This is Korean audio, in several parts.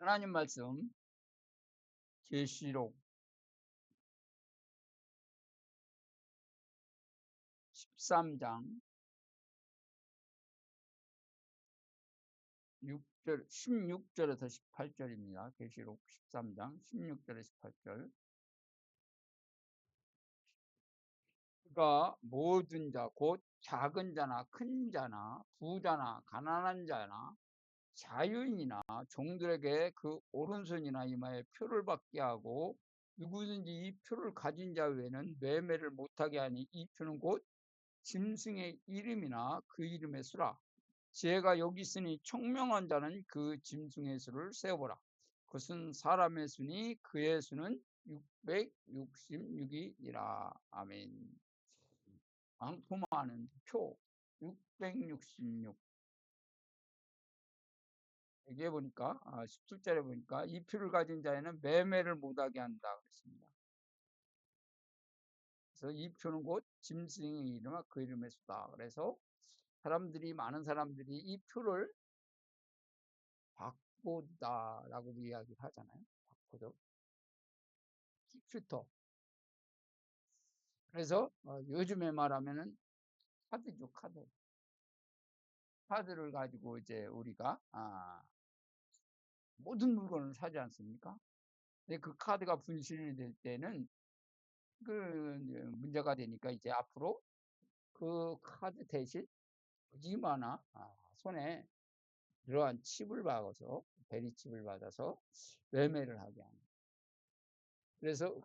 하나님 말씀 계시록 13장 16절에서 18절입니다. 계시록 13장 16절에서 18절. 그가 모든 자 곧 작은 자나 큰 자나 부자나 가난한 자나 자유인이나 종들에게 그 오른손이나 이마에 표를 받게 하고 누구든지 이 표를 가진 자 외에는 매매를 못하게 하니 이 표는 곧 짐승의 이름이나 그 이름의 수라. 지혜가 여기 있으니 청명한 자는 그 짐승의 수를 세어보라. 그것은 사람의 수니 그의 수는 666이니라. 아멘. 방포하는 표 666. 여기에 보니까 17절에 보니까 이 표를 가진 자에는 매매를 못하게 한다 그랬습니다. 그래서 이 표는 곧 짐승의 이름과 그 이름의 수다. 그래서 많은 사람들이 이 표를 바꾸다라고 이야기를 하잖아요. 바꾸죠. 컴퓨터. 그래서 요즘에 말하면은 카드죠, 카드. 카드를 가지고 이제 우리가 모든 물건을 사지 않습니까? 근데 그 카드가 분실이 될 때는 그 문제가 되니까 이제 앞으로 그 카드 대신 어지마나 손에 그러한 칩을 박아서 베리칩을 받아서 매매를 하게 하는. 그래서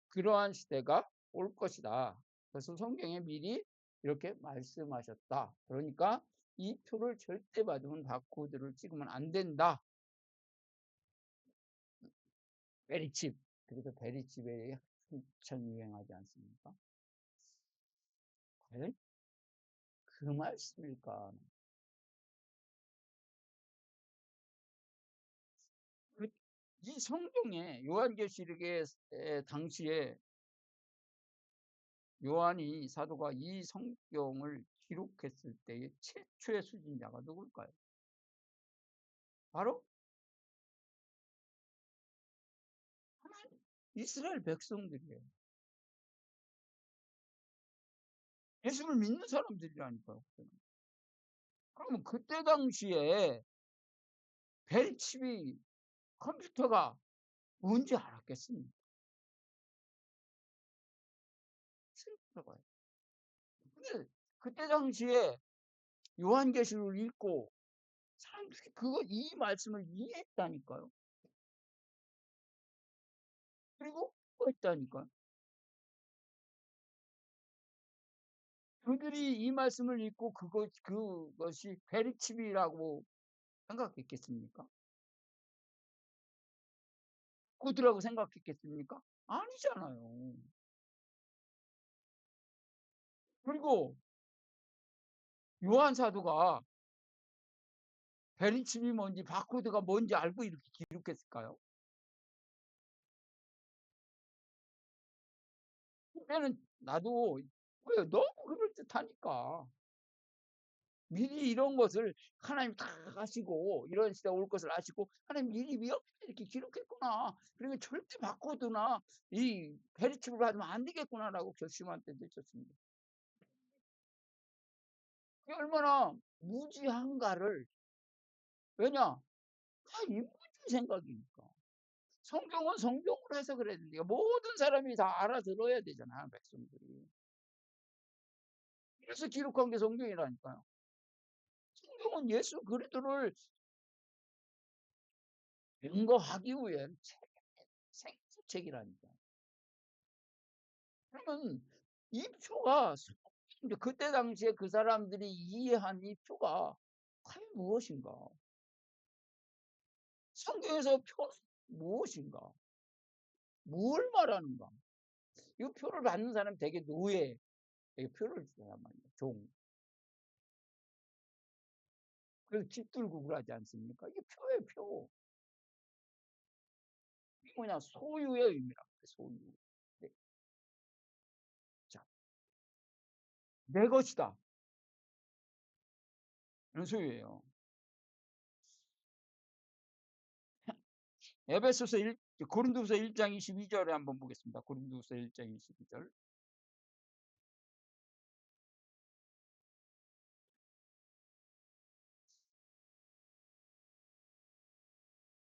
그러한 시대가 올 것이다. 그래서 성경에 미리 이렇게 말씀하셨다. 그러니까 이 표를 절대 받으면 바코드를 찍으면 안 된다. 베리칩. 그래서 베리칩에 한참 유행하지 않습니까? 과연 그 말씀일까? 이 성경에 요한계시록의 당시에 요한이 사도가 이 성경을 기록했을 때의 최초의 수진자가 누굴까요? 바로 이스라엘 백성들이에요. 예수를 믿는 사람들이라니까요. 그러면 그때 당시에 벨칩이 컴퓨터가 뭔지 알았겠습니까? 슬퍼요. 근데 그때 당시에 요한계시록을 읽고 사람들이 이 말씀을 이해했다니까요. 그리고 했다니까요. 그들이 이 말씀을 읽고 그것이 베리칩이라고 생각했겠습니까? 코드라고 생각했겠습니까? 아니잖아요. 그리고 요한 사도가 베리칩이 뭔지 바코드가 뭔지 알고 이렇게 기록했을까요? 그때는 나도 너무 그럴듯하니까 미리 이런 것을 하나님 다 아시고 이런 시대가 올 것을 아시고 하나님 미리 이렇게 기록했구나. 그러면 절대 바코드나 이 베리칩을 받으면 안 되겠구나라고 결심한 때도 있었습니다. 그게 얼마나 무지한가를. 왜냐? 다 인본주의 생각이니까. 성경은 성경으로 해석을 해야 돼요. 모든 사람이 다 알아들어야 되잖아, 백성들이. 그래서 기록한 게 성경이라니까요. 성경은 예수 그리스도를 증거하기 위한 생수책이라니까. 그러면 이 표가 그때 당시에 그 사람들이 이해한 이 표가 과연 무엇인가? 성경에서 표는 무엇인가? 뭘 말하는가? 이 표를 받는 사람 되게 노예, 표를 주란 말이야, 종. 그래서 집 들고 그러지 않습니까? 이게 표예요, 표. 이게 뭐냐, 소유의 의미란 말이에요, 소유. 네. 자, 내 것이다. 이런 소유예요. 에베소서 1, 고린도후서 1장 22절에 한번 보겠습니다. 고린도후서 1장 22절.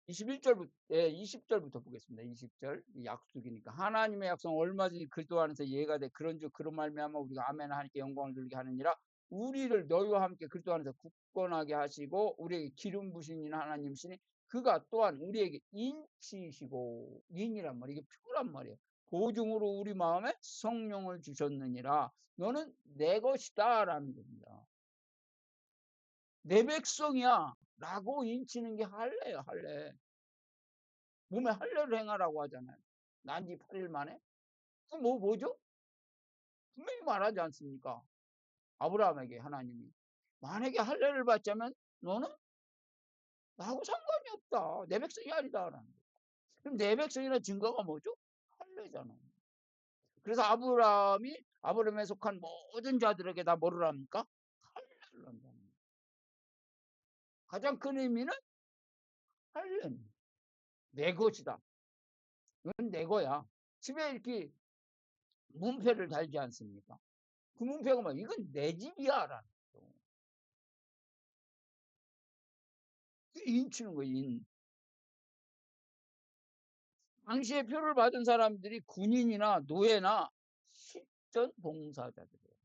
21절부터, 예, 20절부터 보겠습니다. 20절. 약속이니까. 하나님의 약속은 얼마든지 그리스도 안에서 이해가 돼. 그런즉 그런 말미암아 우리가 아멘 하나님께 영광을 돌리게 하느니라. 우리를 너희와 함께 그리스도 안에서 굳건하게 하시고 우리에게 기름 부신 이는 하나님이시니 그가 또한 우리에게 인치시고, 인이란 말이에요. 이게 표란 말이에요. 보증으로 우리 마음에 성령을 주셨느니라. 너는 내 것이다 라는 겁니다. 내 백성이야 라고 인치는 게 할례예요. 할례. 몸에 할례를 행하라고 하잖아요. 난지 8일 만에. 그 뭐죠? 분명히 말하지 않습니까? 아브라함에게 하나님이 만약에 할례를 받자면 너는 나하고 상관이 없다. 내 백성이 아니다라는 거예요. 그럼 내 백성이라는 증거가 뭐죠? 할례잖아요. 그래서 아브라함에 속한 모든 자들에게 다 뭐를 합니까? 할례를 한다는 거예요. 가장 큰 의미는 할례는 내 것이다. 이건 내 거야. 집에 이렇게 문패를 달지 않습니까? 그 문패가 뭐 이건 내 집이야 라는 거죠. 인치는 거예요. 인. 당시에 표를 받은 사람들이 군인이나 노예나 실전 봉사자들이에요.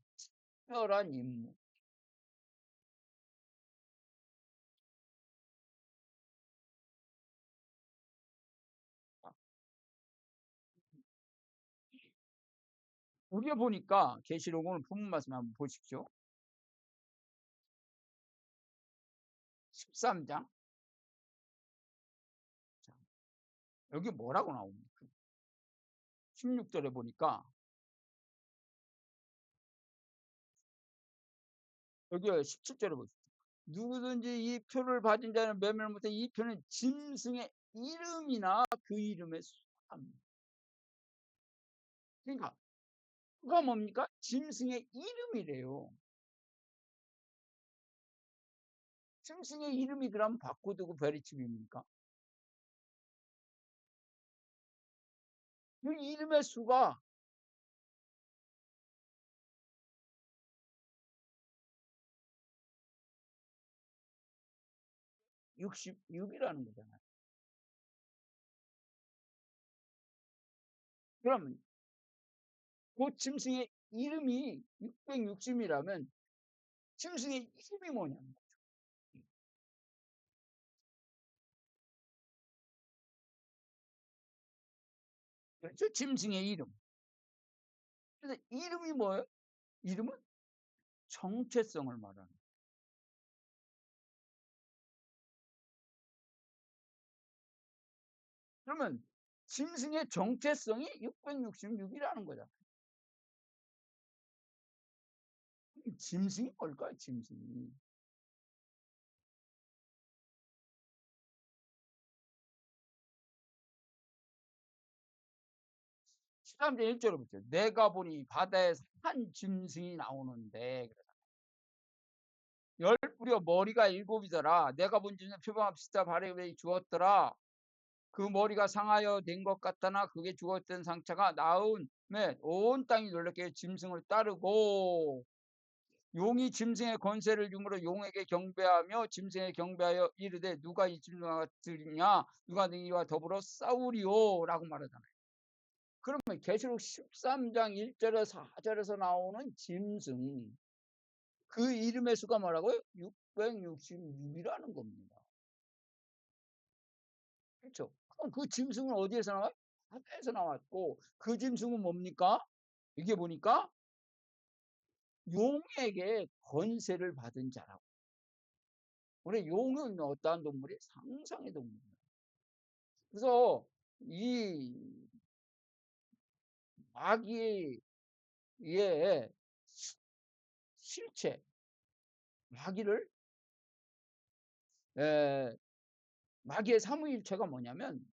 특별한 임무. 우리가 보니까 계시록은 본문 말씀 한번 보십시오. 13장. 자, 여기 뭐라고 나옵니까? 16절에 보니까 여기 17절에 보십시오. 누구든지 이 표를 받은 자는 매매를 못해. 이 표는 짐승의 이름이나 그 이름의 수합니다. 그러니까 그가 뭡니까? 짐승의 이름이래요. 짐승의 이름이 그러면 바꾸두고 베리칩입니까? 그 이름의 수가 66이라는 거잖아요. 그러면 그 짐승의 이름이 660이라면 짐승의 이름이 뭐냐는 거죠. 그렇죠? 짐승의 이름. 그래서 이름이 뭐예요? 이름은 정체성을 말하는 거예요. 그러면 짐승의 정체성이 666이라는 거잖아요. 짐승이 뭘까요? 짐승이. 13절 1절을 보세요. 내가 보니 바다에서 한 짐승이 나오는데 열 뿌려 머리가 7이더라. 내가 본 짐승 표범 비슷하 발에 주었더라. 그 머리가 상하여 된 것 같다나 그게 죽었던 상처가 나음에 온 땅이 놀랍게 짐승을 따르고 용이 짐승의 권세를 주므로 용에게 경배하며 짐승에 경배하여 이르되 누가 이 짐승과 같으냐 누가 너희와 더불어 싸우리오 라고 말하잖아요. 그러면 계시록 13장 1절에서 4절에서 나오는 짐승 그 이름의 수가 뭐라고요? 666이라는 겁니다. 그렇죠? 그럼 그 짐승은 어디에서 나와요? 바다에서 나왔고 그 짐승은 뭡니까? 이게 보니까 용에게 권세를 받은 자라고. 우리 용은 어떠한 동물이? 상상의 동물이에요. 그래서 이 마귀의 실체, 마귀를 마귀의 삼위일체가 뭐냐면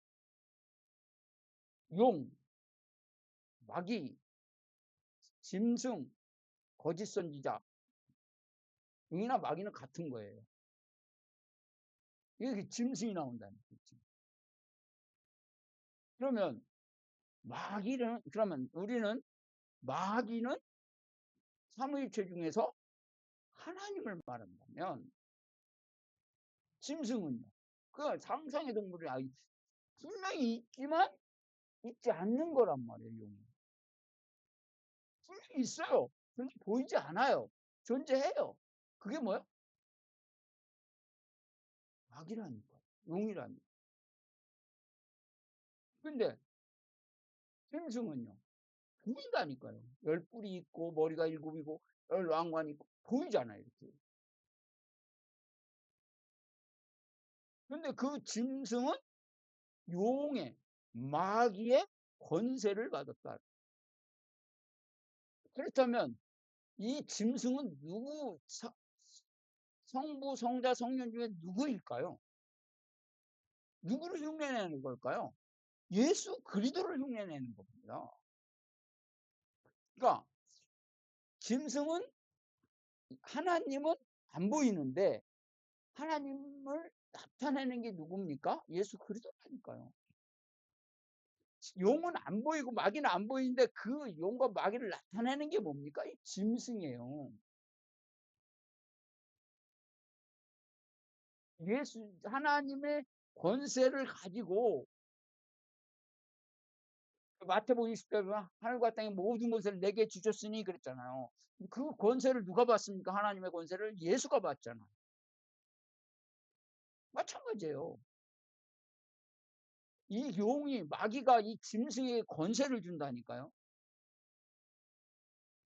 용, 마귀, 짐승, 거짓 선지자, 용이나 마귀는 같은 거예요. 이게 짐승이 나온다는 거죠. 그러면 마귀는 그러면 우리는 마귀는 삼위일체 중에서 하나님을 말한다면 짐승은요? 그 상상의 동물이 분명히 있지만 있지 않는 거란 말이에요, 용이. 분명히 있어요. 그런데 보이지 않아요. 존재해요. 그게 뭐예요? 마귀라니까요. 용이라니까. 근데 짐승은요? 보인다니까요. 열 뿔이 있고 머리가 일곱이고 열 왕관이 있고 보이잖아요, 이렇게. 근데 그 짐승은 용의 마귀의 권세를 받았다. 그렇다면 이 짐승은 성부, 성자, 성nhân 중에 누구일까요? 누구를 흉내내는 걸까요? 예수 그리스도를 흉내내는 겁니다. 그러니까 짐승은 하나님은 안 보이는데 하나님을 나타내는 게 누굽니까? 예수 그리스도라니까요. 용은 안 보이고 마귀는 안 보이는데 그 용과 마귀를 나타내는 게 뭡니까? 이 짐승이에요. 하나님의 권세를 가지고 마태복음 20절 보면 하늘과 땅의 모든 것을 내게 주셨으니 그랬잖아요. 그 권세를 누가 받습니까? 하나님의 권세를 예수가 받잖아요. 마찬가지예요. 이 용이 마귀가 이 짐승에게 권세를 준다니까요.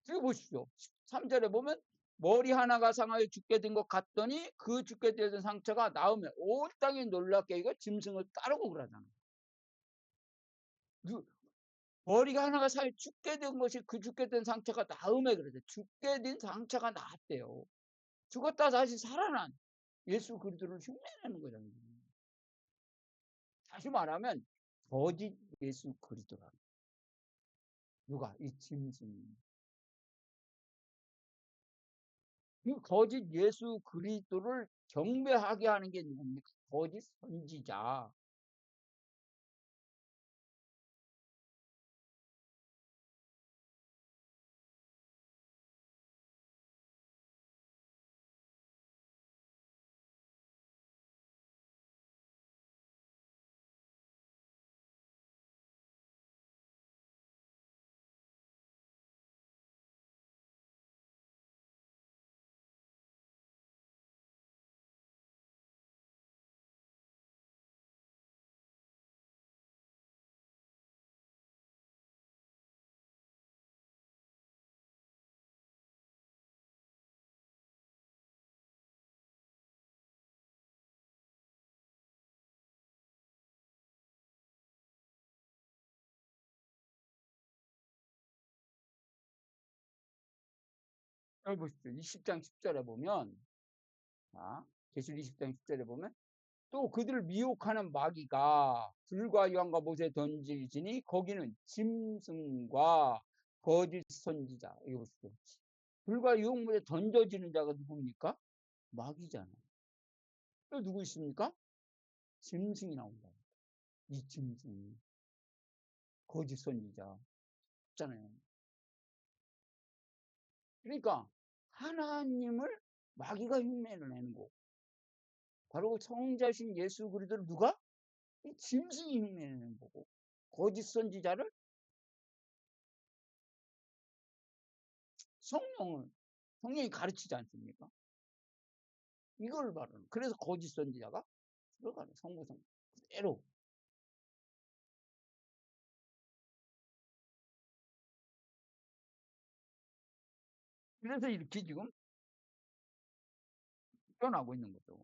지금 보십시오. 3절에 보면 머리 하나가 상하여 죽게 된 것 같더니 그 죽게 되던 상처가 나으면 온 땅이 놀랍게 이거 짐승을 따르고 그러잖아요. 머리가 하나가 상하여 죽게 된 것이 그 죽게 된 상처가 나음에 그러죠. 죽게 된 상처가 나았대요. 죽었다 다시 살아난 예수 그리스도를 흉내내는 거잖아요. 다시 말하면 거짓 예수 그리스도라. 누가? 이 짐승이. 이 거짓 예수 그리스도를 경배하게 하는 게 누굽니까? 거짓 선지자. 여기 보십시오. 20장 10절에 보면, 계시록 20장 10절에 보면, 또 그들을 미혹하는 마귀가 불과 유황과 못에 던지지니 거기는 짐승과 거짓 선지자. 이거 보십시오. 불과 유황 못에 던져지는 자가 누굽니까? 마귀잖아요. 또 누구 있습니까? 짐승이 나온다. 이 짐승. 거짓 선지자. 있잖아요. 그러니까 하나님을 마귀가 흉내를 내는 거고 바로 성자신 예수 그리스도를 누가? 이 짐승이 흉내내는 거고 거짓 선지자를 성령이 가르치지 않습니까? 이걸 말하는. 그래서 거짓 선지자가 들어가는 성부성 그대로. 그래서 이렇게 지금 표현하고 있는 거죠.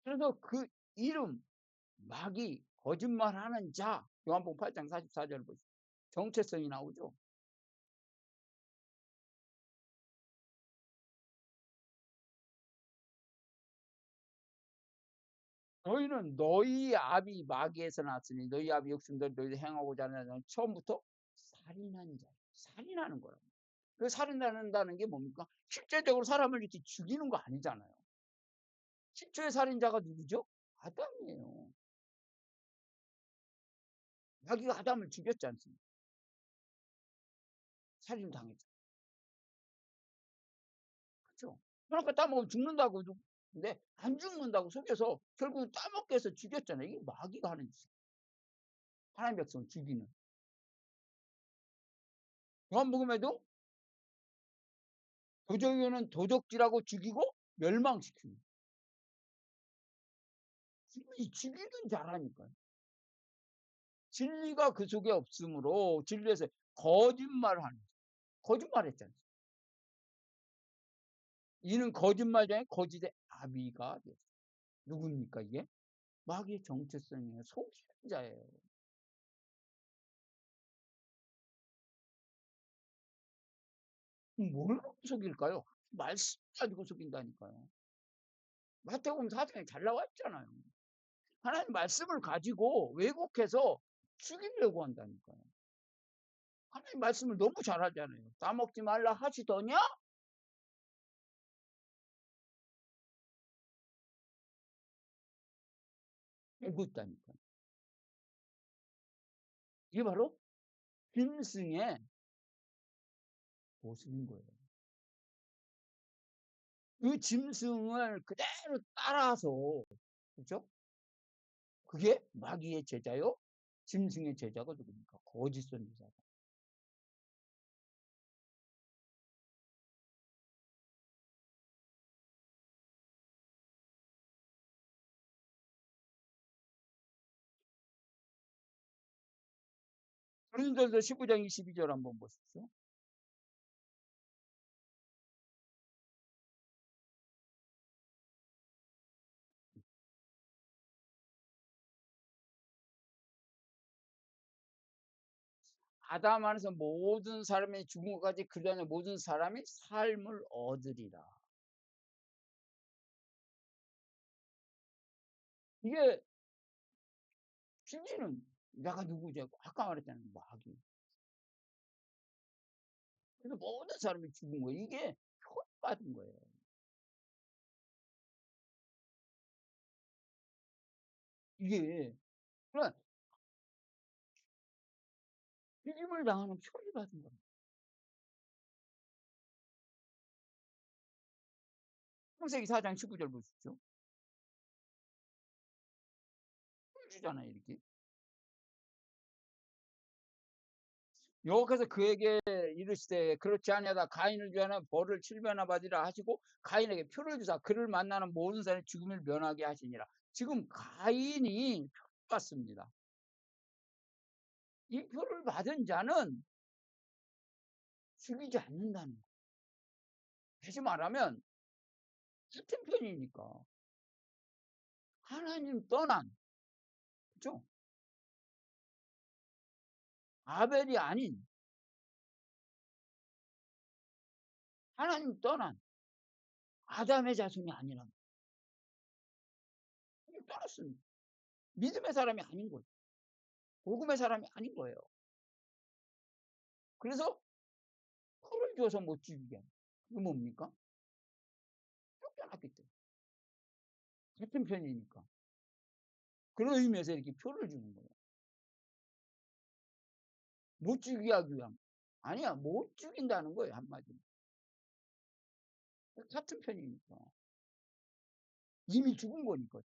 그래서 그 이름 마귀 거짓말하는 자 요한복음 8장 44절 보시죠. 정체성이 나오죠. 너희는 너희 아비 마귀에서 났으니 너희 아비 욕심대로 너희들 행하고자 하는 처음부터 살인한 자. 살인하는 거라고. 그 살인한다는 게 뭡니까? 실제적으로 사람을 이렇게 죽이는 거 아니잖아요. 실제의 살인자가 누구죠? 아담이에요. 마귀가 아담을 죽였지 않습니까? 살인 당했죠. 그렇죠. 그러니까 따먹으면 죽는다고 근데 안 죽는다고 속여서 결국은 따먹게 해서 죽였잖아요. 이게 마귀가 하는 짓이에요. 하나님 백성을 죽이는. 요한복음에도 도적이는 도적질하고 죽이고 멸망시키는. 이 죽이는 자라니까요. 진리가 그 속에 없으므로 진리에서 거짓말하는. 거짓말했잖아요. 이는 거짓말장의 거짓의 아비가 됐어요. 누굽니까 이게? 마귀의 정체성이에요. 속이는 자예요. 뭘 속일까요? 말씀 가지고 속인다니까요. 마태복음 4장에 잘 나와 있잖아요. 하나님 말씀을 가지고 왜곡해서 죽이려고 한다니까요. 하나님 말씀을 너무 잘하잖아요. 따먹지 말라 하시더냐? 해봤다니까요. 이게 바로 짐승의 모습인 거예요. 그 짐승을 그대로 따라서, 그죠? 그게 마귀의 제자요? 짐승의 제자가 누굽니까? 거짓 선지자가. 고린도서 15장 22절 한번 보십시오. 아담 안에서 모든 사람이 죽은 것까지 그 전에 모든 사람이 삶을 얻으리라. 이게 진리는 내가 누구지? 아까 말했잖아요. 마귀. 그래서 모든 사람이 죽은 거예요. 이게 효과받은 거예요. 이게 그러니까 죽임을 당하는 표를 받은 겁니다. 창세기 4장 19절 보십시오. 표를 주잖아요. 이렇게. 여호와께서 그에게 이르시되 그렇지 아니하다 가인을 위하여 벌을 7배나 받으라 하시고 가인에게 표를 주사 그를 만나는 모든 사람의 죽음을 면하게 하시니라. 지금 가인이 표를 받습니다. 이 표를 받은 자는 죽이지 않는다는 거예요. 다시 말하면 같은 편이니까 하나님 떠난, 그죠? 아벨이 아닌 하나님 떠난 아담의 자손이 아니란 말이에요. 떠났습니다. 믿음의 사람이 아닌 거예요. 복음의 사람이 아닌 거예요. 그래서 표를 줘서 못 죽이게 하는. 그게 뭡니까? 쫓겨났기 때문에. 같은 편이니까. 그런 의미에서 이렇게 표를 주는 거예요. 못 죽이게 하기 위함. 아니야, 못 죽인다는 거예요, 한마디로. 같은 편이니까. 이미 죽은 거니까.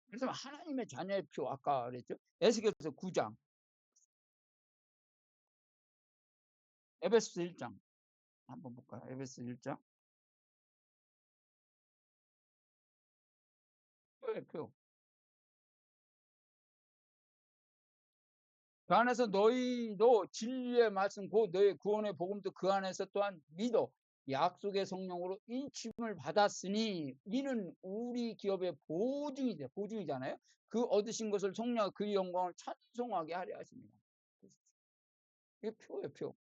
그래서 하나님의 자녀의 표, 아까 그랬죠? 에스겔서 9장, 에베소서 1장. 한번 볼까요? 에베소 1장. 표의 표. 그 안에서 너희도 진리의 말씀, 곧 너희 구원의 복음도 그 안에서 또한 믿어 약속의 성령으로 인침을 받았으니 이는 우리 기업의 보증이잖아요. 그 얻으신 것을 성령 그 영광을 찬송하게 하려 하십니다. 이게 표예요, 표.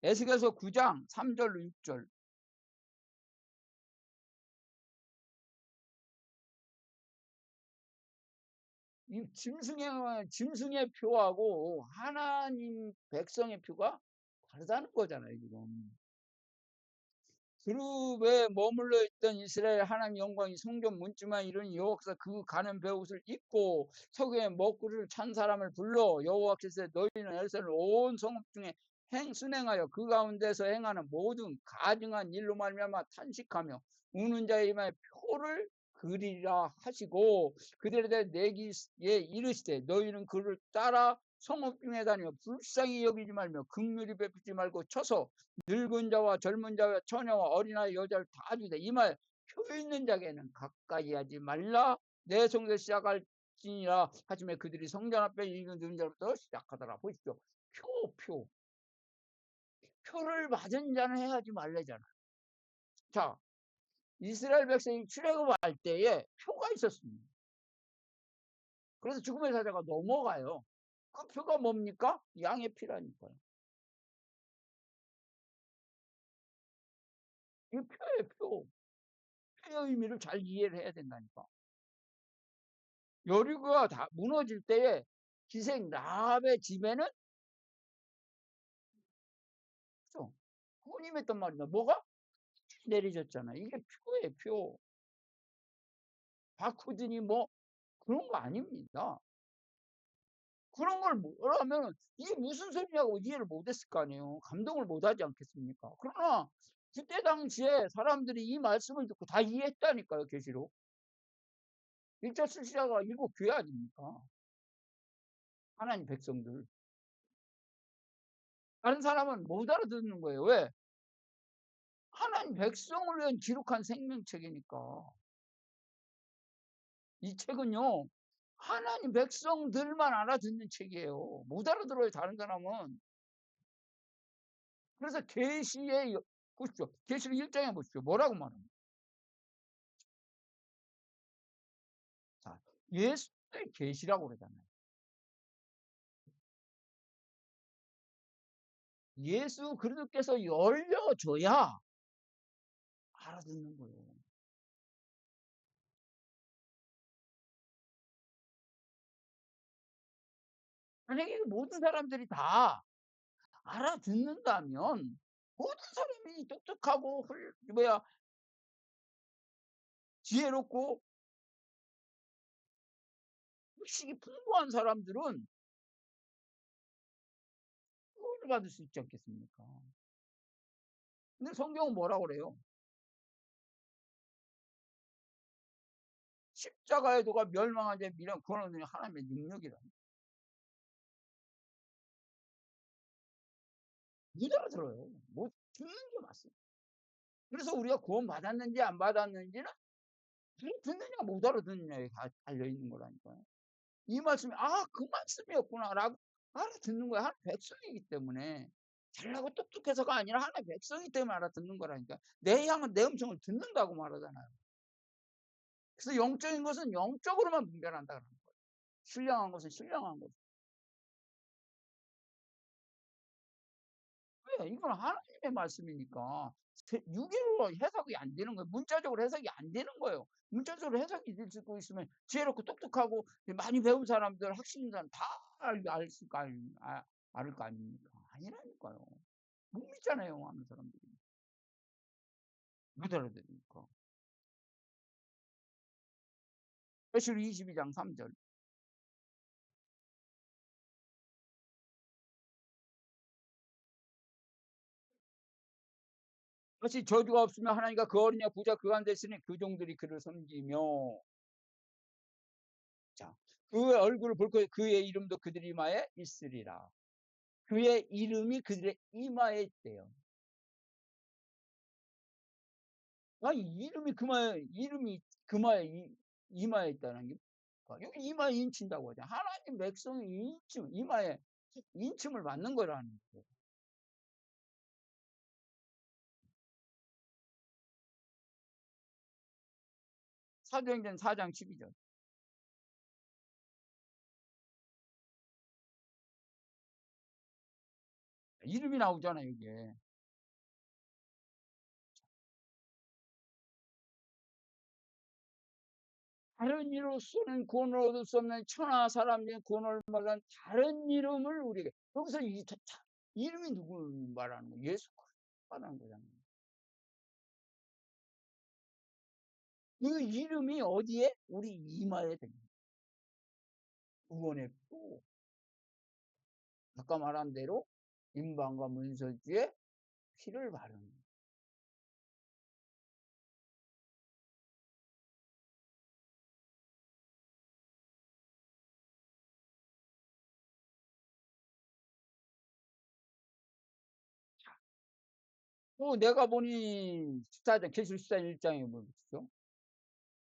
에스겔서 9장 3절로 6절. 이 짐승의 표하고 하나님 백성의 표가 다르다는 거잖아요, 지금. 그룹에 머물러 있던 이스라엘 하나님 영광이 성전 문지만 이르니 여호와께서 그 가는 베옷을 입고 서기에 먹구를 찬 사람을 불러 여호와께서 너희는 에르사를 온 성읍 중에 순행하여 그 가운데서 행하는 모든 가증한 일로 말미암아 탄식하며 우는 자의 이마에 표를 그리라 하시고 그들에 대해 내기에 이르시되 너희는 그를 따라 성읍 중에 다니며 불쌍히 여기지 말며 긍휼히 베푸지 말고 쳐서 늙은 자와 젊은 자와 처녀와 어린아이 여자를 다 주되 이마에 표 있는 자에게는 가까이 하지 말라. 내 성전 시작할지니라 하지만 그들이 성전 앞에 있는 자로부터 시작하더라. 보십시오. 표를 받은 자는 해하지 말래잖아. 자, 이스라엘 백성이 출애굽할 때에 표가 있었습니다. 그래서 죽음의 사자가 넘어가요. 그 표가 뭡니까? 양의 피라니까요. 이 표예요, 표. 표의 의미를 잘 이해를 해야 된다니까. 여리고가 다 무너질 때에 기생 라합의 집에는 그죠? 혼임했단 말이야. 뭐가? 내리졌잖아. 이게 표예요, 표. 바코드니 뭐 그런 거 아닙니다. 그런 걸 뭐라면 이게 무슨 소리냐고 이해를 못했을 거 아니에요. 감동을 못하지 않겠습니까? 그러나 그때 당시에 사람들이 이 말씀을 듣고 다 이해했다니까요. 계시록 1차 출시자가 7교회 아닙니까? 하나님 백성들. 다른 사람은 못 알아듣는 거예요. 왜? 하나님 백성을 위한 기록한 생명책이니까. 이 책은요. 하나님 백성들만 알아듣는 책이에요. 못 알아들어요. 다른 사람은. 그래서 계시에 보십시오. 계시록 1장에 보십시오. 뭐라고 말합니까? 자, 예수의 계시라고 그러잖아요. 예수 그리스도께서 열려줘야 알아듣는 거예요. 만약에 모든 사람들이 다 알아듣는다면 모든 사람이 똑똑하고 지혜롭고 식이 풍부한 사람들은 구원을 받을 수 있지 않겠습니까? 근데 성경은 뭐라고 그래요? 십자가의 도가 멸망한 자의 미련 구원은 하나님의 능력이라. 못 알아들어요. 못 듣는 게 맞습니다. 그래서 우리가 구원 받았는지 안 받았는지는 듣느냐 못 알아듣느냐에 달려 있는 거라니까요. 이 말씀이 그 말씀이었구나라고 알아듣는 거야. 하나님 백성이기 때문에 잘나고 똑똑해서가 아니라 하나님 백성이기 때문에 알아듣는 거라니까. 내 양은 내 음성을 듣는다고 말하잖아요. 그래서 영적인 것은 영적으로만 분별한다는 거예요. 신령한 것은 신령한 것. 왜? 이건 하나님의 말씀이니까 유기로 해석이 안 되는 거예요. 문자적으로 해석이 안 되는 거예요. 문자적으로 해석이 될 수 있으면 지혜롭고 똑똑하고 많이 배운 사람들, 학식인사람 다 알 거 아닙니까? 아니라니까요. 못 믿잖아요, 하는 사람들이. 못 알아들으니까. 에스겔 22장 3절. 다시 저주가 없으면 하나님과 그 어린이와 부자 그 가운데 있으니 그 종들이 그를 섬기며 자, 그의 얼굴을 볼 것, 그의 이름도 그들 이마에 있으리라. 그의 이름이 그들의 이마에 있대요. 이름이 그마에 이마에 있다는 게 여기 이마에 인친다고 하죠. 하나님 백성이 이마에 인침을 받는 거라는 거예요. 사도행전 4장 12절. 이름이 나오잖아요, 이게. 다른 이로서는 구원을 얻을 수 없는 천하 사람의 구원을 말하는 다른 이름을 우리에게 여기서 이름이 누구를 말하는 거예요? 예수 그리스도 말하는 거잖아요. 그 이름이 어디에? 우리 이마에 됩니다. 구원의 표. 아까 말한 대로 임방과 문설주에 피를 바르는. 또 내가 보니 계시록 14장 1장에 보죠.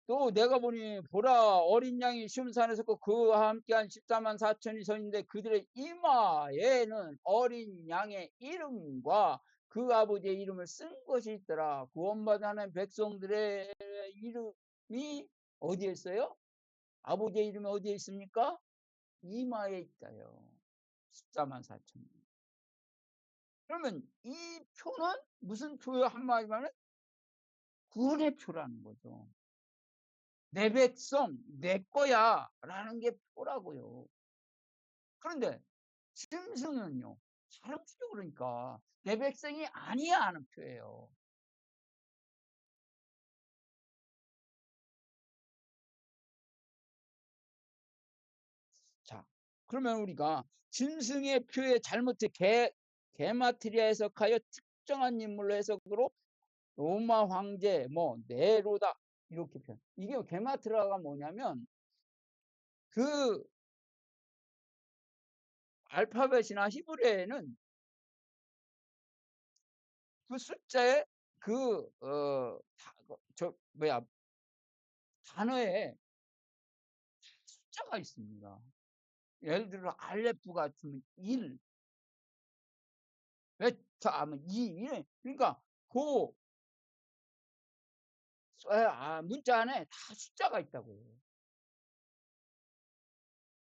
또 내가 보니 보라 어린 양이 시온산에서 그와 함께한 14만 4천이 서 있는데 그들의 이마에는 어린 양의 이름과 그 아버지의 이름을 쓴 것이 있더라. 구원받아는 백성들의 이름이 어디에 있어요? 아버지의 이름이 어디에 있습니까? 이마에 있다요. 14만 4천. 그러면 이 표는 무슨 표요? 한마디만 구원의 표라는 거죠. 내 백성, 내 거야 라는 게 표라고요. 그런데 짐승은요, 사람 표죠. 그러니까 내 백성이 아니야 하는 표예요. 자, 그러면 우리가 짐승의 표의 잘못을 게마트리아 해석하여 특정한 인물로 해석으로 로마 황제, 뭐 네로다 이렇게 표. 이게 게마트리아가 뭐냐면 그 알파벳이나 히브리어에는 그 숫자에 단어에 숫자가 있습니다. 예를 들어 알레프 같으면 1, 베타 하면 2. 그러니까 그 문자 안에 다 숫자가 있다고요.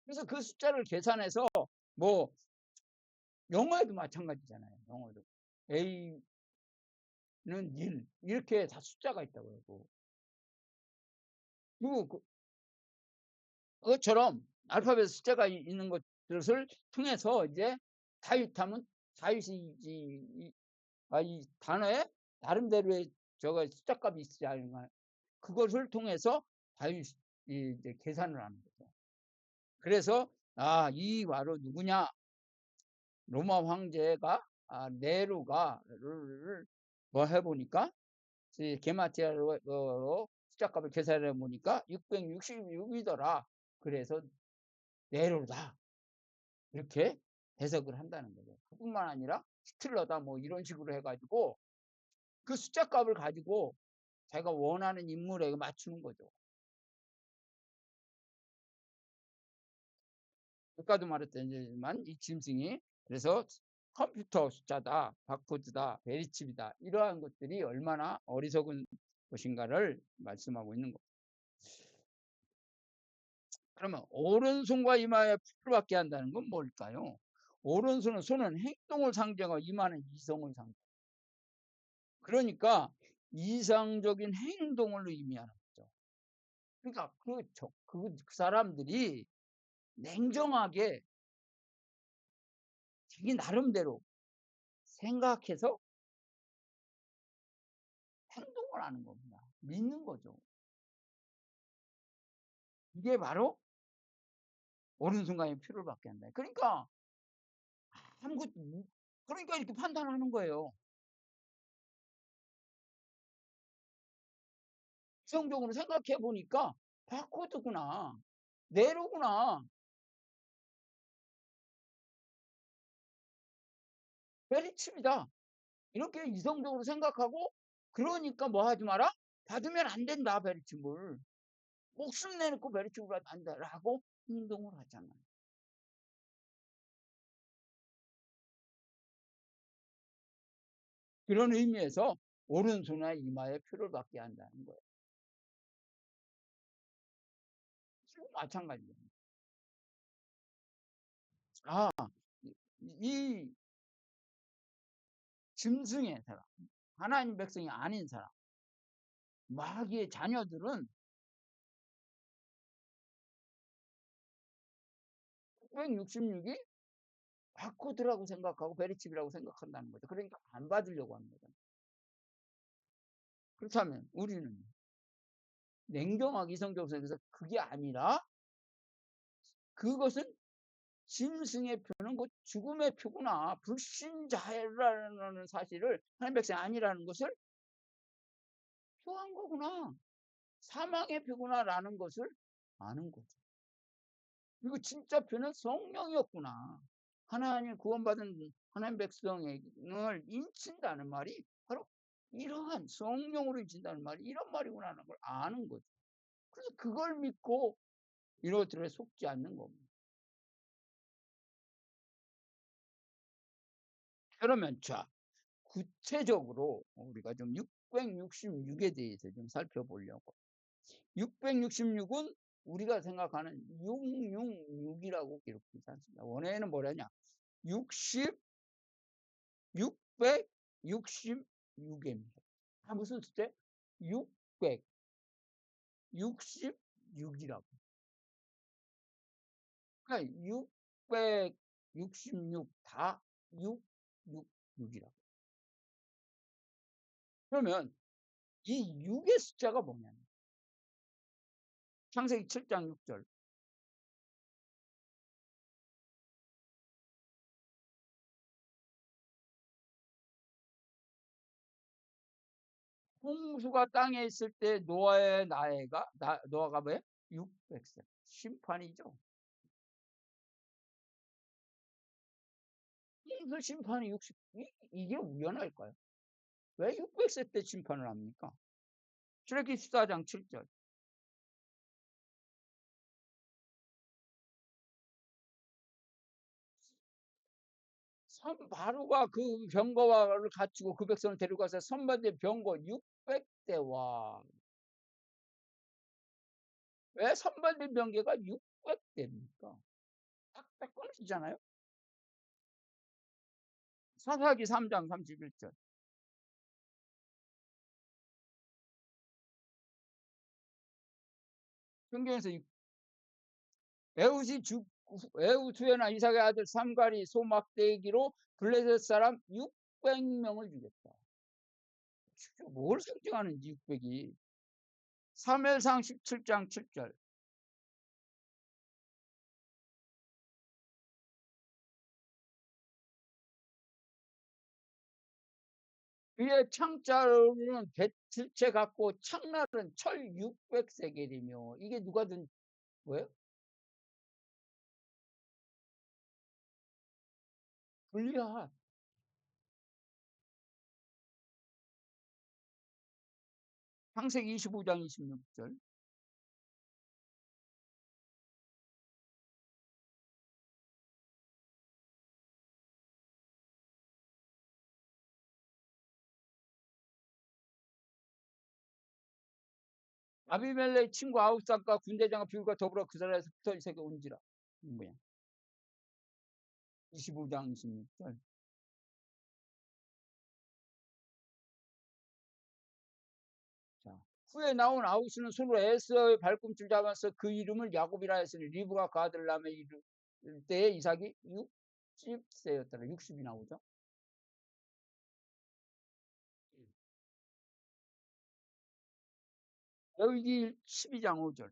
그래서 그 숫자를 계산해서 뭐 영어에도 마찬가지잖아요. 영어도 A는 1 이렇게 다 숫자가 있다고요. 그리고 그것처럼 알파벳 숫자가 있는 것을 통해서 이제 다윗하면 다윗이 이 단어에 나름대로의 숫자값이 있지 않나. 그것을 통해서 다윗이 이제 계산을 하는 거죠. 그래서 이 바로 누구냐? 로마 황제가 네로가를 뭐 해보니까 게마티아로 숫자값을 계산해 보니까 666이더라. 그래서 네로다 이렇게 해석을 한다는 거죠. 그뿐만 아니라 히틀러다 뭐 이런 식으로 해가지고 그 숫자값을 가지고 자기가 원하는 인물에게 맞추는 거죠. 아까도 말했지만 이 짐승이 그래서 컴퓨터 숫자다, 바코드다, 베리칩이다 이러한 것들이 얼마나 어리석은 것인가를 말씀하고 있는 거죠. 그러면 오른손과 이마에 풀을 받게 한다는 건 뭘까요? 오른손은 손은 행동을 상징하고 이마는 이성을 상징. 그러니까 이상적인 행동을 의미하는 거죠. 그러니까 그 사람들이 냉정하게 자기 나름대로 생각해서 행동을 하는 겁니다. 믿는 거죠. 이게 바로 오른손과의 표를 받게 한다. 그러니까 아무것도 그러니까 이렇게 판단하는 거예요. 이성적으로 생각해 보니까 바코드구나, 네로구나, 베리칩이다. 이렇게 이성적으로 생각하고 그러니까 뭐 하지 마라? 받으면 안 된다, 베리칩을. 목숨 내놓고 베리칩을 받으면 안 된다라고 행동을 하잖아요. 그런 의미에서 오른손과 이마에 표를 받게 한다는 거예요. 마찬가지예요. 이 짐승의 사람, 하나님 백성이 아닌 사람, 마귀의 자녀들은 966이 바코드라고 생각하고 베리칩이라고 생각한다는 거죠. 그러니까 안 받으려고 하는 거죠. 그렇다면 우리는 냉정하게 이성교섭에서 그게 아니라 그것은 짐승의 표는 곧 죽음의 표구나. 불신자라는 사실을 하나님 백성이 아니라는 것을 표한 거구나. 사망의 표구나라는 것을 아는 거죠. 그리고 진짜 표는 성령이었구나. 하나님 구원받은 하나님 백성을 인친다는 말이 바로 이러한 성령으로 인친다는 말이 이런 말이구나 하는 걸 아는 거죠. 그래서 그걸 믿고 이런 것들에 속지 않는 겁니다. 그러면 자, 구체적으로 우리가 좀 666에 대해서 좀 살펴보려고. 666은 우리가 생각하는 666이라고 기록되지 않습니다. 원래는 뭐냐냐? 60, 666입니다. 아, 무슨 숫자? 666이라고. 그러니까 666 다 666이라고. 그러면 이 6의 숫자가 뭐냐면 창세기 7장 6절. 홍수가 땅에 있을 때 노아의 나이가 노아가 왜? 600세. 심판이죠. 홍수 심판이 60. 이게 우연할까요? 왜 600세 때 심판을 합니까? 출애굽기 14장 7절. 바로가 그 병거를 갖추고 그 백성을 데려가서 선반대 병거 600대와 왜 선반대 병거가 600대입니까? 딱딱 끊어지잖아요. 사사기 3장 31절. 성경에서 에우수에나 이삭의 아들 삼갈이 소막대기로 블레셋 사람 600명을 죽였다. 뭘 상징하는지 600이. 사무엘상 17장 7절. 그의 창자로는 배틀채 같고 창날은 철 600세겔이며 이게 누가 든 뭐예요? 골리앗. 창세기 25장 26절. 아비멜렉 친구 아우삭과 군대장과 비울과 더불어 그 자리에서 붙어 이삭이 온지라. 뭐야? 25장 26절. 자, 후에 나온 아우스는 손으로 에서의 발꿈치를 잡아서 그 이름을 야곱이라 했으니 리브가 그 아들 남의 이름 때에 이삭이 60세였더라. 60이 나오죠. 여기 12장 5절.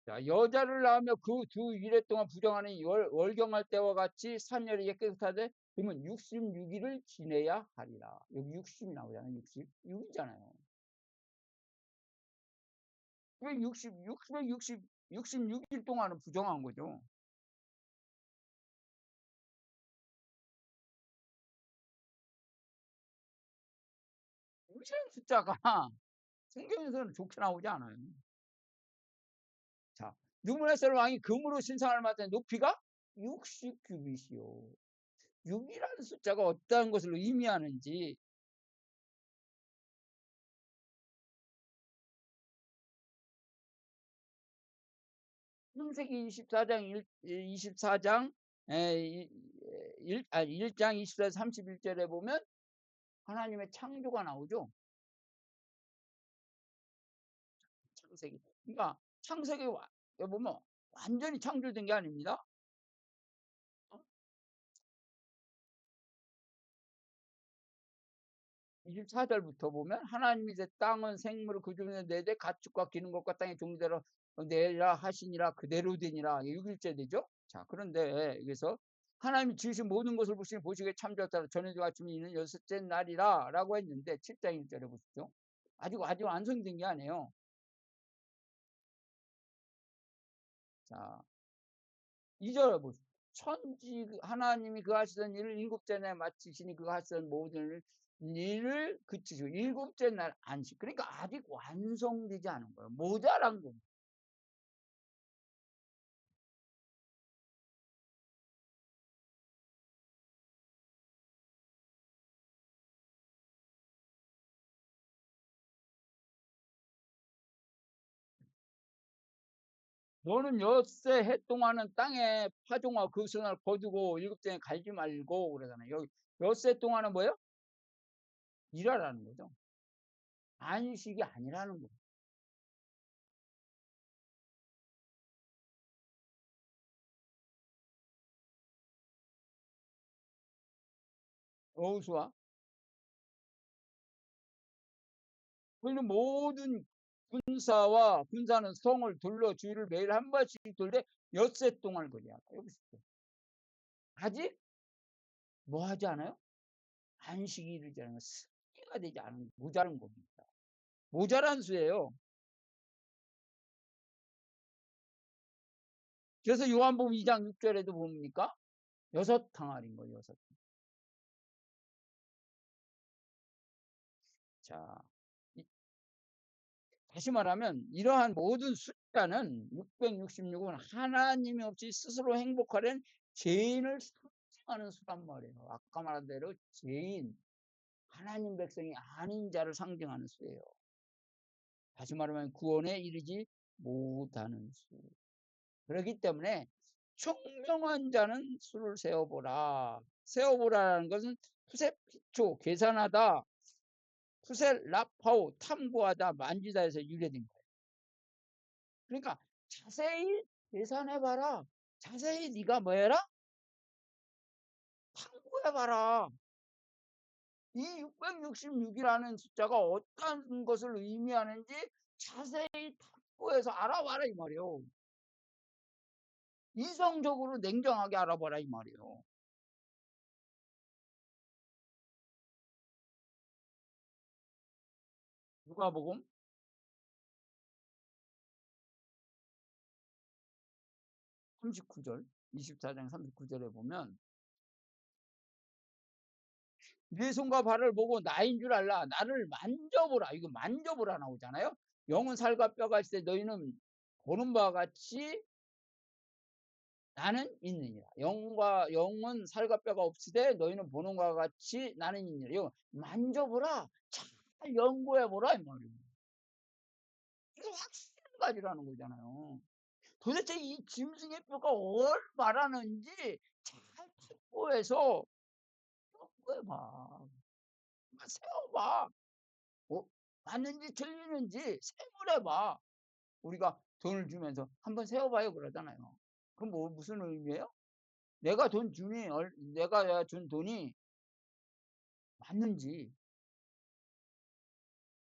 자, 여자를 낳으며 그 두 일해 동안 부정하는 월경할 때와 같이 산열이 깨끗하되 그러면 66일을 지내야 하리라. 여기 60이 나오잖아요. 66이잖아요. 왜 66일 동안은 부정한 거죠. 이런 숫자가 성경에서는 좋게 나오지 않아요. 자, 누므네살 왕이 금으로 신상을 맡은 높이가 60규빗이요. 6이라는 숫자가 어떠한 것을 의미하는지 창세기 24장 24장 1장 24, 31절에 보면 하나님의 창조가 나오죠. 창세기. 그러니까 창세기 보면 완전히 창조된 게 아닙니다. 24절부터 보면 하나님이 이제 땅은 생물을 그 중에 내되 가축과 기는 것과 땅의 종대로 내라 하시니라 그대로 되니라. 6일째 되죠. 자, 그런데 여기서 하나님이 지으신 모든 것을 보시니 보시기에 참좋았다. 전에도 아침에 이는 여섯째 날이라 라고 했는데 7장 1절에 보시죠. 아직 완성된 게 아니에요. 자, 2절에 보시죠. 천지 하나님이 그 하시던 일을 일곱째 날에 마치시니 그가 하시던 모든 일을 그치시고 일곱째 날 안식. 그러니까 아직 완성되지 않은 거예요. 모자란 겁니다. 너는 엿새 해 동안은 땅에 파종하고 그 선을 거두고 일곱째에 갈지 말고 그러잖아요. 여기 엿새 동안은 뭐예요? 일하라는 거죠. 안식이 아니라는 거예요. 여호수아. 그리고 모든 군사는 성을 둘러 주위를 매일 한 번씩 돌되 엿새 동안 거리야. 여기 있어요. 아직 뭐 하지 않아요? 안식이 이르지 않은 승리가 되지 않은 모자란 겁니다. 모자란 수예요. 그래서 요한복음 2장 6절에도 봅니까? 여섯 항아리인 거예요. 여섯. 자, 다시 말하면 이러한 모든 숫자는 666은 하나님이 없이 스스로 행복하려는 죄인을 상징하는 수란 말이에요. 아까 말한 대로 죄인, 하나님 백성이 아닌 자를 상징하는 수예요. 다시 말하면 구원에 이르지 못하는 수. 그렇기 때문에 총명한 자는 수를 세어보라. 세어보라는 것은 푸세 피초 계산하다, 푸세 라파오 탐구하다, 만지다에서 유래된 거예요. 그러니까 자세히 계산해봐라. 자세히 네가 뭐 해라? 탐구해봐라. 이 666이라는 숫자가 어떤 것을 의미하는지 자세히 탐구해서 알아봐라 이 말이에요. 이성적으로 냉정하게 알아봐라 이 말이에요. 누가복음 39절, 24장 39절에 보면 네 손과 발을 보고 나인 줄 알라. 나를 만져보라. 이거 만져보라 나오잖아요. 영은 살과 뼈가 있을 때 너희는 보는 바와 같이 나는 있느니라. 영은 살과 뼈가 없으되 너희는 보는 것과 같이 나는 있느니라. 이거 만져보라. 잘 연구해보라 이 말이에요. 이거 확실히 가지라는 거잖아요. 도대체 이 짐승의 뼈가 뭘 말하는지 잘 탁구해서 연구해봐. 세워봐. 맞는지 틀리는지 세물해봐. 우리가 돈을 주면서 한번 세워봐요 그러잖아요. 그럼 무슨 의미예요? 내가 준 돈이 맞는지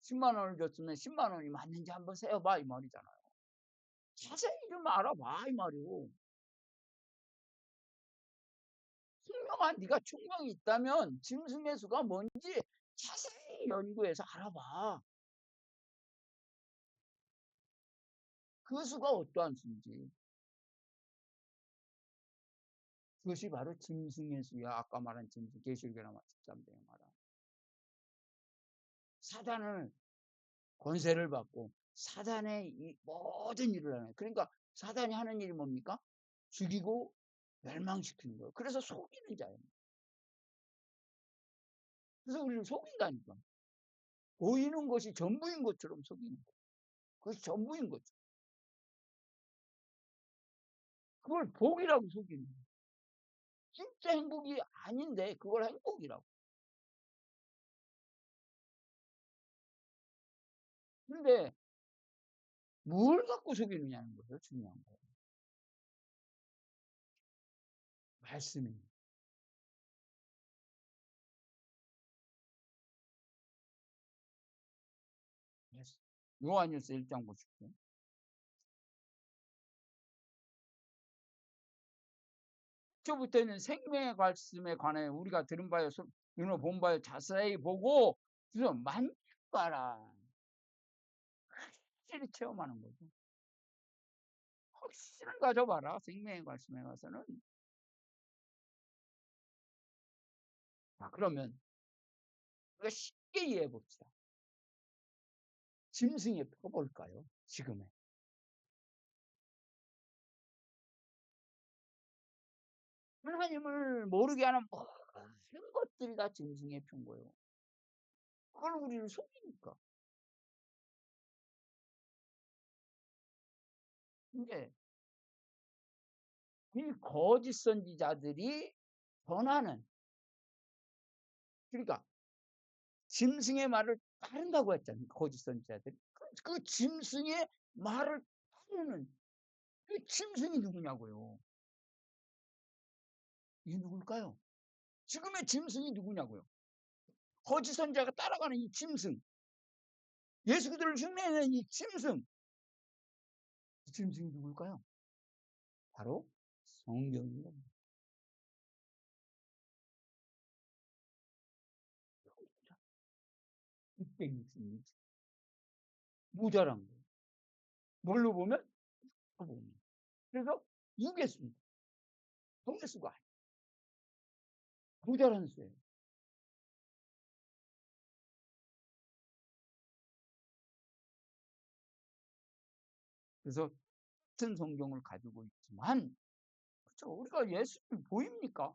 10만 원을 줬으면 10만 원이 맞는지 한번 세어봐 이 말이잖아요. 자세히 좀 알아봐 이 말이오. 네가 총명이 있다면 짐승의 수가 뭔지 자세히 연구해서 알아봐. 그 수가 어떠한 수인지. 그것이 바로 짐승의 수야. 아까 말한 짐승 계시록에 나와 13장에 말한 사단을 권세를 받고 사단의 이 모든 일을 하는. 그러니까 사단이 하는 일이 뭡니까? 죽이고 멸망시키는 거예요. 그래서 속이는 자예요. 그래서 우리를 속인다니까. 보이는 것이 전부인 것처럼 속이는 거예요. 그것이 전부인 거죠. 그걸 복이라고 속이는 거예요. 진짜 행복이 아닌데 그걸 행복이라고. 근데 뭘 갖고 속이느냐는 거예요. 중요한 거예요. 말씀이. 요한일서 1장 보십시오. 처부터는 생명의 말씀에 관해 우리가 들은 바에 눈으로 본 바에 자세히 보고 그래서 만족하라. 확실히 체험하는 거죠. 확신을 가져봐라. 생명의 말씀에 가서는. 자, 그러면 우리가 쉽게 이해해 봅시다. 짐승에 펴볼까요? 지금의. 하나님을 모르게 하는 모든 것들이 다 짐승에 편 거예요. 그걸 우리를 속이니까. 근데 이 거짓 선지자들이 전하는, 그러니까 짐승의 말을 따른다고 했잖아요. 거짓 선지자들이. 그 짐승의 말을 따르는 그 짐승이 누구냐고요. 이게 누굴까요? 지금의 짐승이 누구냐고요. 거짓 선지자가 따라가는 이 짐승, 예수 그리스도를 흉내내는 이 짐승, 이 짐승이 누굴까요? 바로 성경입니다. 666. 모자란 거예요. 뭘로 보면? 보면. 그래서 유괴수입니다. 동네수가 아니에요. 모자란 수예요. 그래서 같은 성경을 가지고 있지만, 그렇죠. 우리가 예수님 보입니까?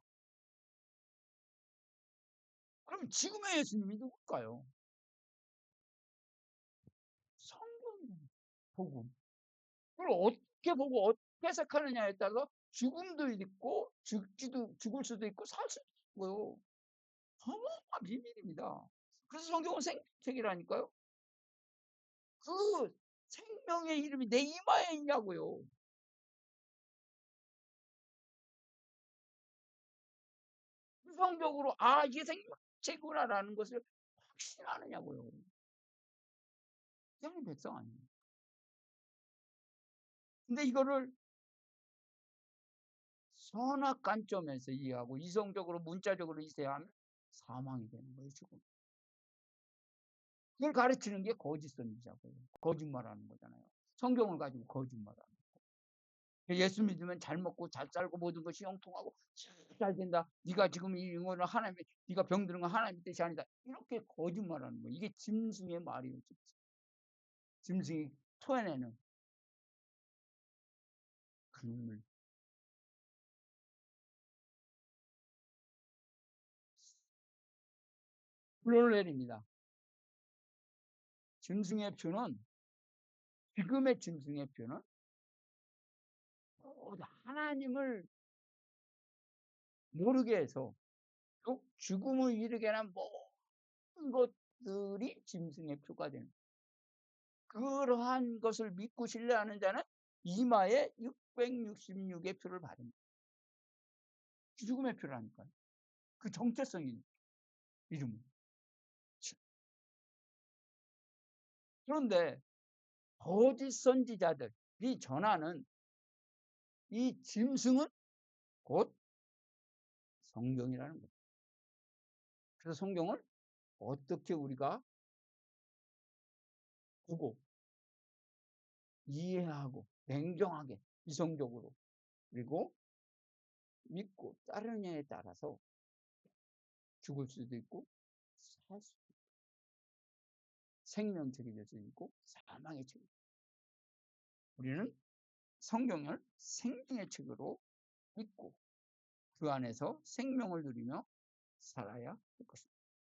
그럼 지금의 예수님이 누굴까요? 성경입니다. 복음. 그걸 어떻게 보고 어떻게 해석하느냐에 따라서 죽음도 있고 죽을 수도 있고 살 수도 있고요. 어마어마한 비밀입니다. 그래서 성경은 생명책이라니까요. 그 생명의 이름이 내 이마에 있냐고요. 이성적으로 이게 생명책이구나라는 것을 확신하느냐고요. 그냥 백성 아니에요. 근데 이거를 선악 관점에서 이해하고 이성적으로 문자적으로 이해하면 사망이 되는 거예요, 지금. 그걸 가르치는 게 거짓 선지자고요. 거짓말하는 거잖아요. 성경을 가지고 거짓말하는 거. 예수 믿으면 잘 먹고 잘 살고 모든 것이 형통하고 잘 된다. 네가 지금 이거는 하나님, 네가 병드는 건 하나님 뜻이 아니다. 이렇게 거짓말하는 거예요. 이게 짐승의 말이에요. 짐승이 토해내는 그물. 불론을 내립니다. 짐승의 표는, 지금의 짐승의 표는 하나님을 모르게 해서 또 죽음을 이르게 하는 모든 것들이 짐승의 표가 되는 거예요. 그러한 것을 믿고 신뢰하는 자는 이마에 666의 표를 받습니다. 죽음의 표라니까요. 그 정체성이 이름은. 그런데 거짓 선지자들이 전하는 이 짐승은 곧 성경이라는 거예요. 그래서 성경을 어떻게 우리가 보고 이해하고 냉정하게 이성적으로 그리고 믿고 따르느냐에 따라서 죽을 수도 있고 살 수도 있고 생명책이 될 수도 있고 사망의 책이. 우리는 성경을 생명의 책으로 믿고 그 안에서 생명을 누리며 살아야 할 것입니다.